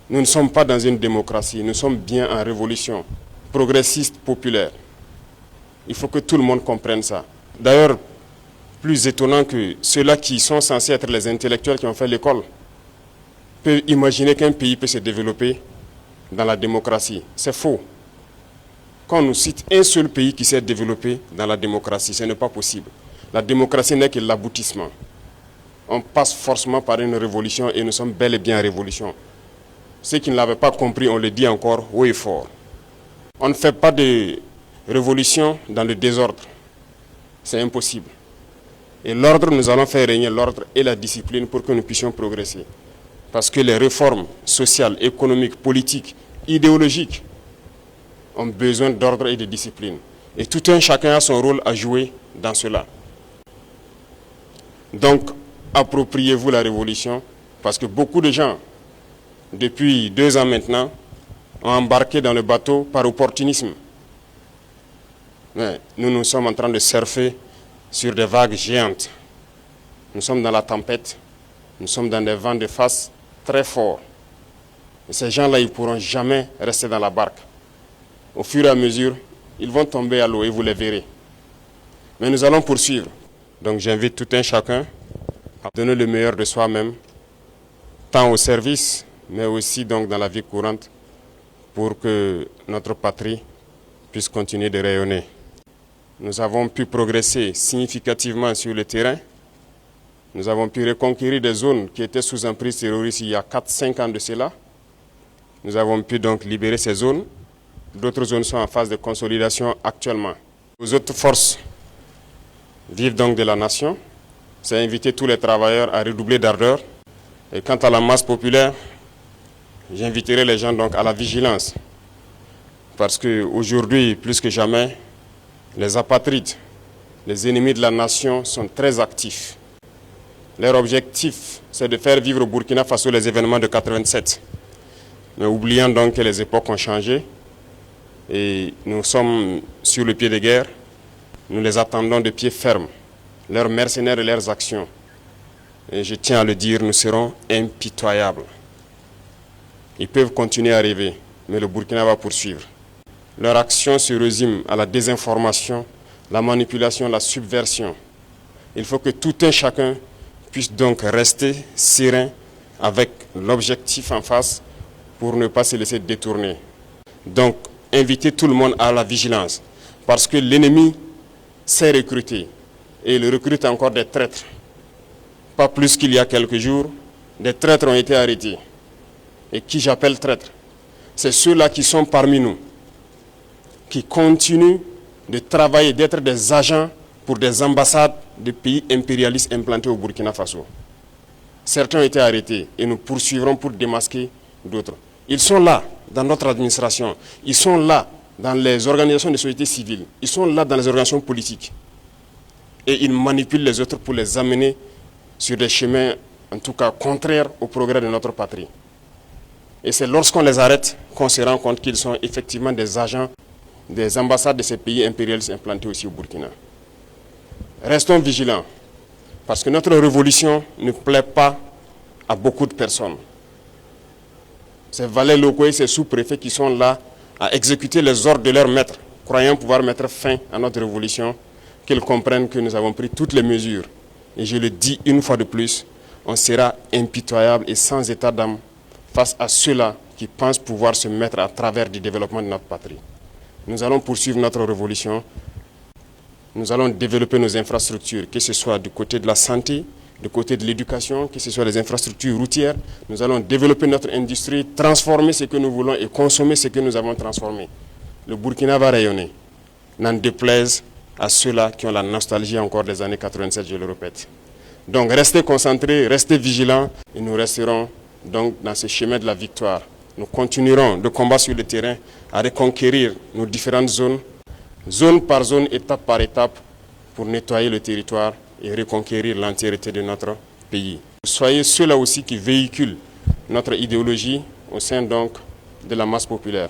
Nous ne sommes pas dans une démocratie, nous sommes bien en révolution progressiste, populaire. Il faut que tout le monde comprenne ça. D'ailleurs, plus étonnant que ceux-là qui sont censés être les intellectuels qui ont fait l'école peuvent imaginer qu'un pays peut se développer dans la démocratie. C'est faux. Quand on nous cite un seul pays qui s'est développé dans la démocratie, ce n'est pas possible. La démocratie n'est que l'aboutissement. On passe forcément par une révolution et nous sommes bel et bien en révolution. Ceux qui ne l'avaient pas compris, on le dit encore haut et fort. On ne fait pas de révolution dans le désordre. C'est impossible. Et l'ordre, nous allons faire régner l'ordre et la discipline pour que nous puissions progresser. Parce que les réformes sociales, économiques, politiques, idéologiques ont besoin d'ordre et de discipline. Et tout un chacun a son rôle à jouer dans cela. Donc, appropriez-vous la révolution, parce que beaucoup de gens, depuis 2 ans maintenant, ont embarqué dans le bateau par opportunisme. Mais nous sommes en train de surfer sur des vagues géantes. Nous sommes dans la tempête, nous sommes dans des vents de face très forts. Et ces gens-là, ils ne pourront jamais rester dans la barque. Au fur et à mesure, ils vont tomber à l'eau et vous les verrez. Mais nous allons poursuivre. Donc j'invite tout un chacun à donner le meilleur de soi-même, tant au service, mais aussi donc dans la vie courante, pour que notre patrie puisse continuer de rayonner. Nous avons pu progresser significativement sur le terrain. Nous avons pu reconquérir des zones qui étaient sous emprise terroriste il y a 4-5 ans de cela. Nous avons pu donc libérer ces zones. D'autres zones sont en phase de consolidation actuellement. Les autres forces vives donc de la nation, c'est inviter tous les travailleurs à redoubler d'ardeur. Et quant à la masse populaire, j'inviterai les gens donc à la vigilance. Parce qu'aujourd'hui, plus que jamais, les apatrides, les ennemis de la nation sont très actifs. Leur objectif, c'est de faire vivre au Burkina Faso les événements de 87. Mais oubliant donc que les époques ont changé et nous sommes sur le pied de guerre, nous les attendons de pied ferme, leurs mercenaires et leurs actions. Et je tiens à le dire, nous serons impitoyables. Ils peuvent continuer à rêver, mais le Burkina va poursuivre. Leur action se résume à la désinformation, la manipulation, la subversion. Il faut que tout un chacun puisse donc rester serein avec l'objectif en face pour ne pas se laisser détourner. Donc, inviter tout le monde à la vigilance parce que l'ennemi sait recruter et il recrute encore des traîtres. Pas plus qu'il y a quelques jours, des traîtres ont été arrêtés. Et qui j'appelle traîtres? C'est ceux-là qui sont parmi nous, qui continuent de travailler, d'être des agents pour des ambassades de pays impérialistes implantés au Burkina Faso. Certains ont été arrêtés et nous poursuivrons pour démasquer d'autres. Ils sont là dans notre administration, ils sont là dans les organisations de société civile, ils sont là dans les organisations politiques. Et ils manipulent les autres pour les amener sur des chemins, en tout cas contraires au progrès de notre patrie. Et c'est lorsqu'on les arrête qu'on se rend compte qu'ils sont effectivement des agents des ambassades de ces pays impérialistes implantés aussi au Burkina. Restons vigilants, parce que notre révolution ne plaît pas à beaucoup de personnes. Ces valets locaux et ces sous-préfets qui sont là à exécuter les ordres de leurs maîtres, croyant pouvoir mettre fin à notre révolution, qu'ils comprennent que nous avons pris toutes les mesures. Et je le dis une fois de plus, on sera impitoyable et sans état d'âme face à ceux-là qui pensent pouvoir se mettre à travers du développement de notre patrie. Nous allons poursuivre notre révolution. Nous allons développer nos infrastructures, que ce soit du côté de la santé, du côté de l'éducation, que ce soit les infrastructures routières. Nous allons développer notre industrie, transformer ce que nous voulons et consommer ce que nous avons transformé. Le Burkina va rayonner. N'en déplaise à ceux-là qui ont la nostalgie encore des années 87, je le répète. Donc restez concentrés, restez vigilants et nous resterons donc dans ce chemin de la victoire. Nous continuerons de combattre sur le terrain à reconquérir nos différentes zones, zone par zone, étape par étape, pour nettoyer le territoire et reconquérir l'entièreté de notre pays. Soyez ceux-là aussi qui véhiculent notre idéologie au sein donc de la masse populaire.